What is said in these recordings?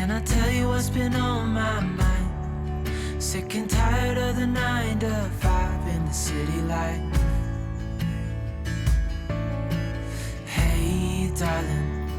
Can I tell you what's been on my mind? Sick and tired of the 9 to 5 in the city life. Hey darling,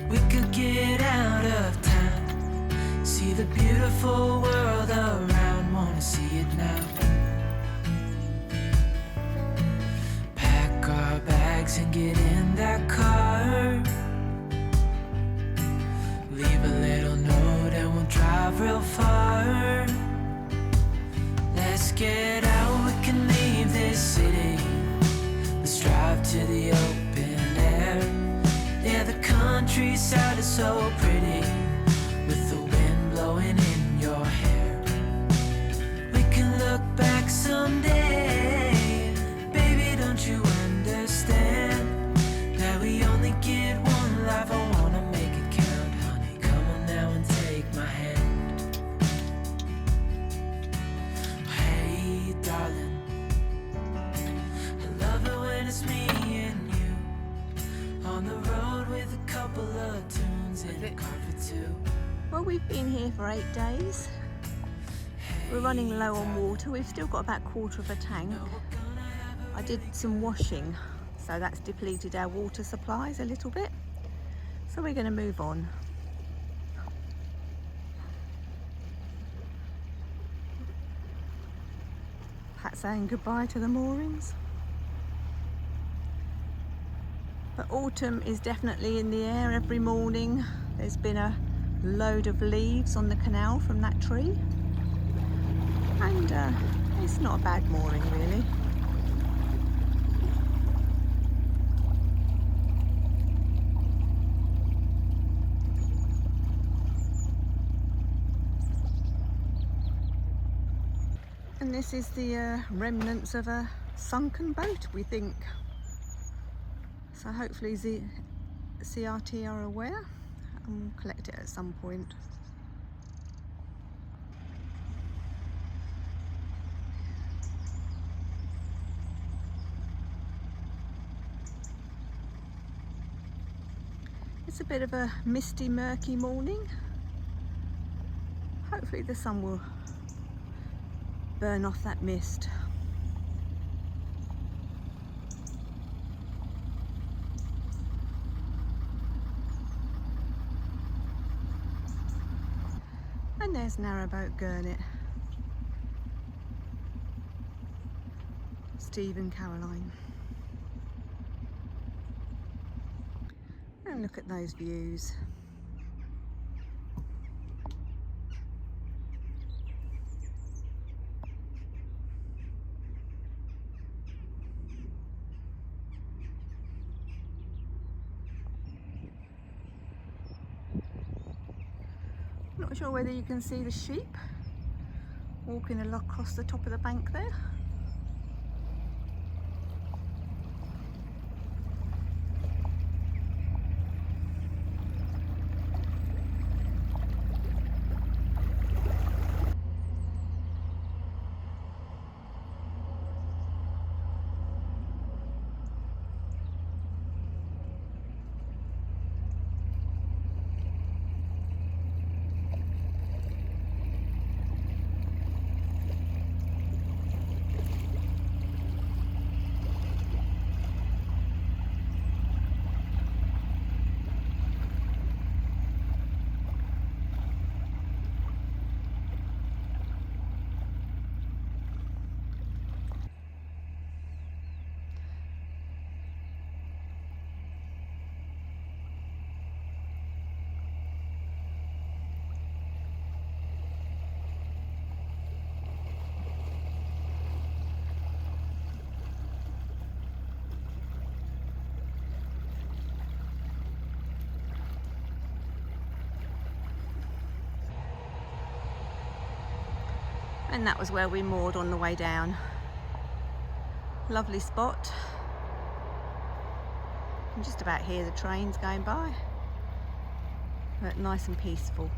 we could get out of town, see the beautiful world around, wanna see it now. Pack our bags and get in that car, leave a little note and we'll drive real far. Let's get out, we can leave this city, let's drive to the open air. Yeah, the countryside is so pretty, with the wind blowing in your hair. We can look back someday, baby, don't you understand that we only get one life? I wanna make it count, honey, come on now and take my hand. Hey darling, I love it when it's me and you on the road with a couple of tunes in a car for two. Well, we've been here for 8 days. We're running low on water. We've still got about a quarter of a tank. I did some washing, so that's depleted our water supplies a little bit. So we're going to move on. Pat saying goodbye to the moorings. But autumn is definitely in the air every morning. There's been a load of leaves on the canal from that tree. And it's not a bad mooring really. And this is the remnants of a sunken boat, we think. So hopefully the CRT are aware and we'll collect it at some point. It's a bit of a misty, murky morning. Hopefully the sun will burn off that mist. And there's Narrowboat Dunworkin. Steve and Caroline. And look at those views. Not sure whether you can see the sheep walking across the top of the bank there. And that was where we moored on the way down. Lovely spot. You can just about hear the trains going by, but nice and peaceful.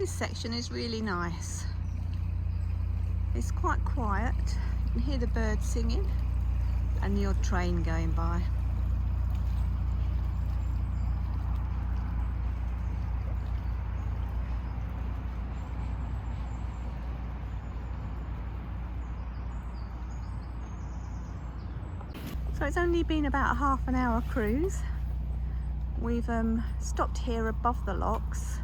This section is really nice. It's quite quiet. You can hear the birds singing and the odd train going by. So it's only been about a half an hour cruise. We've stopped here above the locks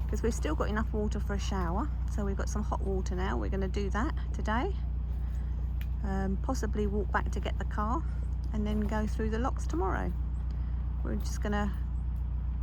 because we've still got enough water for a shower. So we've got some hot water now. We're going to do that today. Possibly walk back to get the car and then go through the locks tomorrow. We're just going to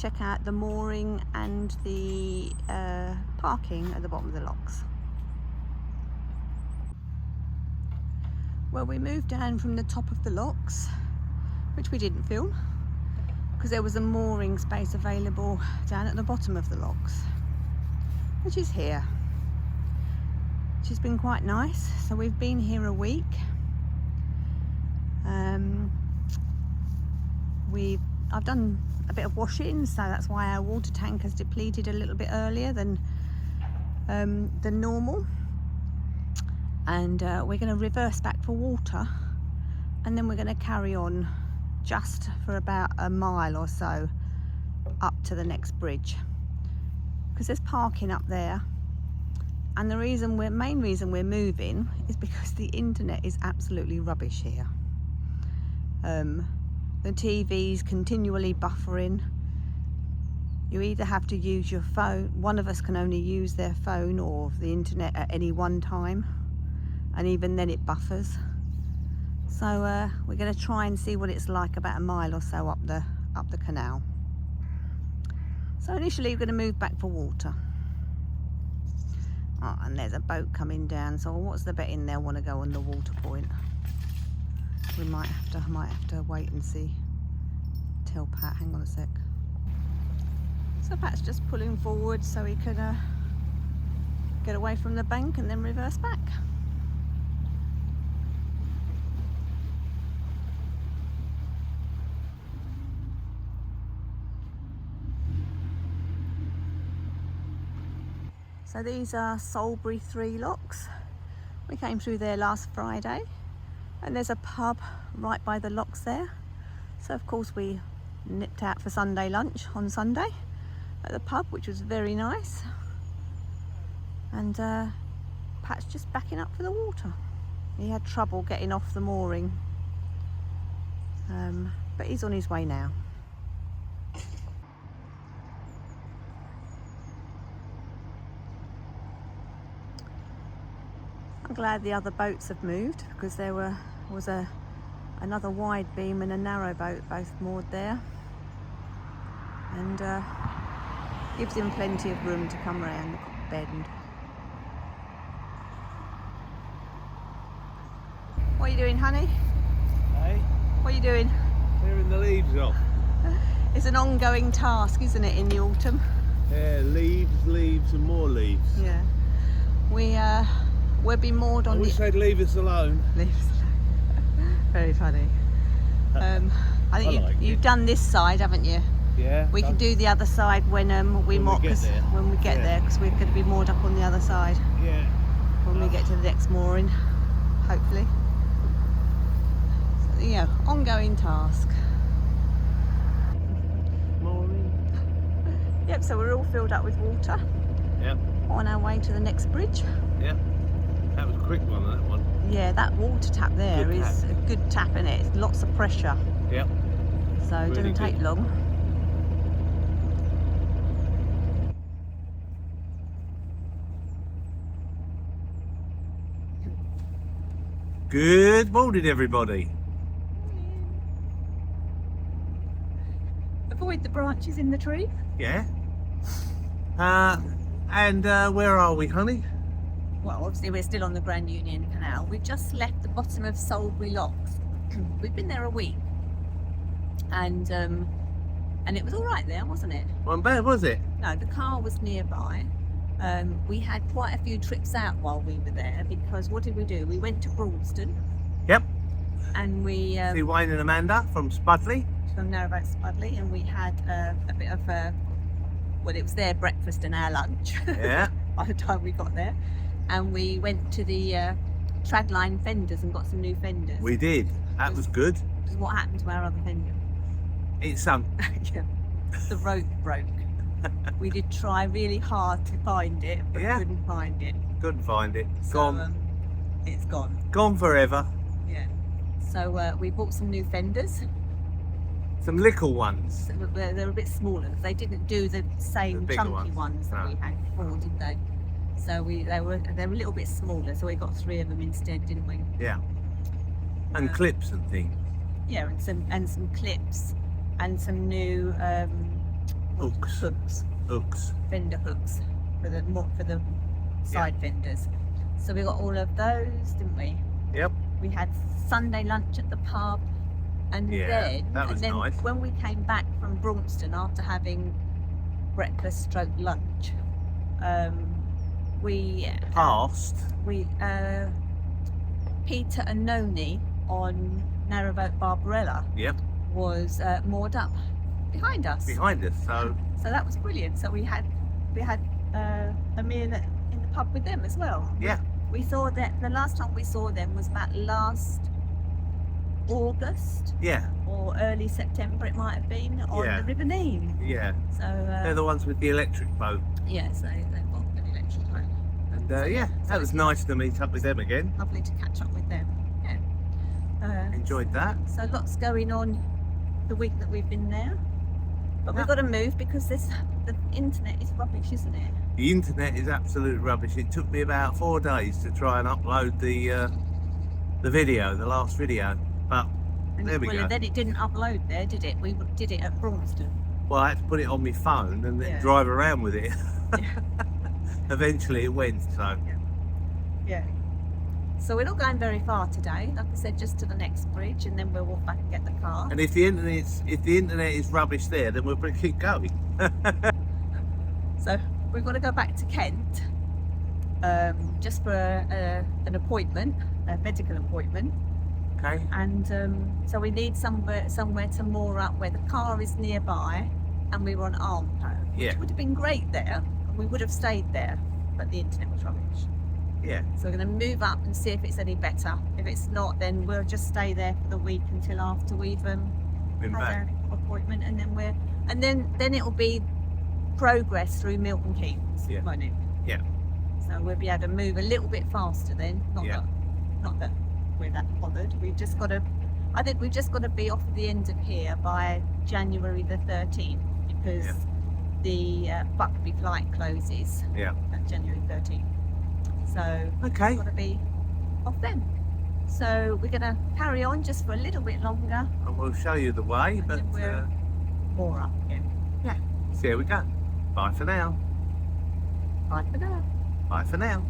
check out the mooring and the parking at the bottom of the locks. Well, we moved down from the top of the locks, which we didn't film, because there was a mooring space available down at the bottom of the locks, which is here. Which has been quite nice. So we've been here a week. I've done a bit of washing, so that's why our water tank has depleted a little bit earlier than normal. And we're going to reverse back for water, and then we're going to carry on just for about a mile or so up to the next bridge, because there's parking up there. And the main reason we're moving is because the internet is absolutely rubbish here. The TV's continually buffering. You either have to use your phone, one of us can only use their phone or the internet at any one time, and even then it buffers. So we're going to try and see what it's like about a mile or so up the canal. So initially we're going to move back for water. Oh, and there's a boat coming down, so what's the bet in there want to go on the water point? We might have to wait and see. Tell Pat, hang on a sec. So Pat's just pulling forward so he can get away from the bank and then reverse back. So these are Soulbury 3 locks. We came through there last Friday, and there's a pub right by the locks there. So of course we nipped out for Sunday lunch on Sunday at the pub, which was very nice. And Pat's just backing up for the water. He had trouble getting off the mooring, but he's on his way now. I'm glad the other boats have moved, because there was another wide beam and a narrow boat both moored there, and gives him plenty of room to come around the bend. What are you doing, honey? Hey? What are you doing? Clearing the leaves off. It's an ongoing task, isn't it, in the autumn? Yeah, leaves and more leaves. Yeah. We'll be moored on I wish they'd leave us alone. Very funny. I think you've done this side, haven't you? Yeah. We can do the other side when we get there, because we're going to be moored up on the other side. Yeah. When we get to the next mooring, hopefully. So, yeah, ongoing task. Mooring. Yep. So we're all filled up with water. Yep. On our way to the next bridge. Yep. That was a quick one, that one. Yeah, that water tap there is a good tap in it. It's lots of pressure. Yep. So it doesn't take long. Good morning, everybody. Avoid the branches in the tree. Yeah. And where are we, honey? Well, obviously we're still on the Grand Union Canal. We've just left the bottom of Soulbury locks. We've been there a week, and it was all right there, wasn't it? Wasn't bad, was it? No, the car was nearby. We had quite a few trips out while we were there, because what did we do? We went to Braunston. Yep. And we See Wayne and Amanda from Spudley. from Narrowboat Dunworkin, and we had a bit of Well, it was their breakfast and our lunch. Yeah. By the time we got there, and we went to the Tradline fenders and got some new fenders. We did. That was good. Because what happened to our other fender? It's Yeah, the rope broke. We did try really hard to find it, but Yeah. couldn't find it. couldn't find it. So, Gone. it's gone. Gone forever. Yeah. So we bought some new fenders. Some little ones. So they're a bit smaller. They didn't do the same bigger chunky ones that No. we had before, did they? So they were a little bit smaller. So we got 3 of them instead, didn't we? Yeah. And clips and things. Yeah, and some clips and some new Hooks. Hooks. fender hooks for the side fenders. So we got all of those, didn't we? Yep. We had Sunday lunch at the pub, and Yeah, that was then nice. when we came back from Braunston after having breakfast stroke lunch, we Peter and Noni on Narrowboat Barbarella Yep. was moored up behind us. Behind us. So So that was brilliant. So we had a meal in the pub with them as well. yeah. We saw that the last time we saw them was about last August Yeah. or early September, it might have been, on Yeah. the River Nene. Yeah. So They're the ones with the electric boat. yeah, so they've got an electric boat. And So, yeah, so that was it's nice to meet up with them again. lovely to catch up with them. Yeah. Enjoyed that. So lots going on the week that we've been there. But we've Yeah. got to move because the internet is rubbish, isn't it? The internet is absolute rubbish. It took me about 4 days to try and upload the video, the last video. But And there we go. then it didn't upload there, did it? We did it at Braunston. Well, I had to put it on my phone and then Yeah. drive around with it. Yeah. Eventually it went, so Yeah. So we're not going very far today. Like I said, just to the next bridge, and then we'll walk back and get the car. and if the internet is rubbish there, then we'll keep going. So we've got to go back to Kent, just for an appointment, a medical appointment. Okay. And so we need somewhere to moor up where the car is nearby, and we were on Autumnal, which Yeah. would have been great there, and we would have stayed there, but the internet was rubbish. Yeah. So we're going to move up and see if it's any better. If it's not, then we'll just stay there for the week until after we've Been had back. our appointment, and then it'll be progress through Milton Keynes, Yeah. won't it? Yeah. So we'll be able to move a little bit faster then. Yeah. Not that we're that bothered. I think we've just got to be off the end of here by January the 13th, because Yeah. the Buckby flight closes Yeah. at January 13th. So Okay. we've got to be off then. So we're going to carry on just for a little bit longer, And we'll show you the way, and but then we're more up again. see how we go. Bye for now. Bye for now. Bye for now.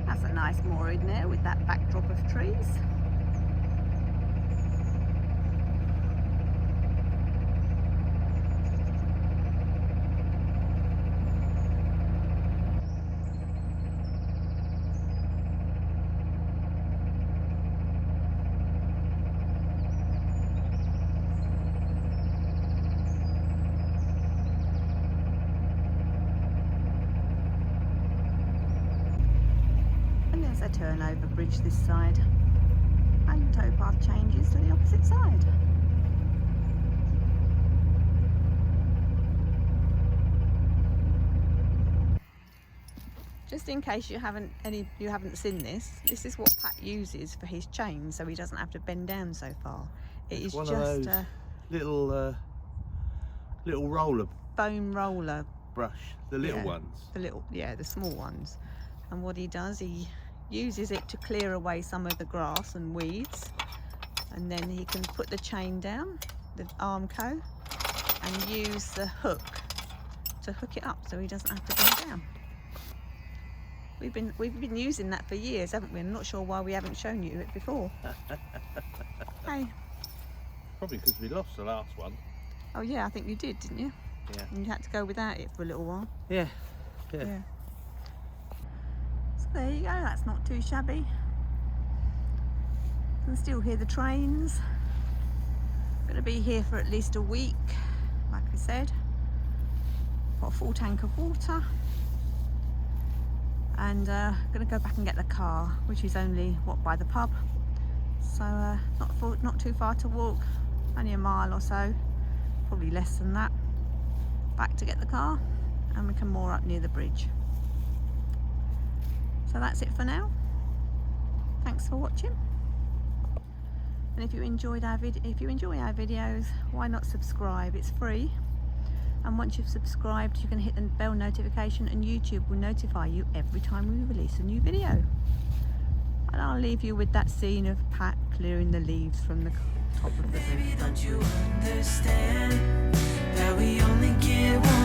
That's a nice mooring there with that backdrop of trees. And there's a turnover bridge this side, and towpath changes to the opposite side. Just in case you haven't seen this, this is what Pat uses for his chain, so he doesn't have to bend down so far. It's Is one just of those a little roller foam roller. brush, the little Yeah. ones. The small ones. And what he does, he uses it to clear away some of the grass and weeds, and then he can put the chain down, the Armco, and use the hook to hook it up so he doesn't have to bend down. We've been using that for years, haven't we? I'm not sure why we haven't shown you it before. Hey. Probably because we lost the last one. Oh yeah, I think you did, didn't you? Yeah. And you had to go without it for a little while. Yeah. Yeah. It's There you go, that's not too shabby. You can still hear the trains. Going to be here for at least a week, like I said. Got a full tank of water. And going to go back and get the car, which is only, what, by the pub. So not too far to walk, only a mile or so, probably less than that. Back to get the car, and we can moor up near the bridge. So that's it for now. Thanks for watching. And if you enjoy our videos, why not subscribe? It's free. And once you've subscribed, you can hit the bell notification, and YouTube will notify you every time we release a new video. And I'll leave you with that scene of Pat clearing the leaves from the top of the bridge. Baby, don't you understand that we only get one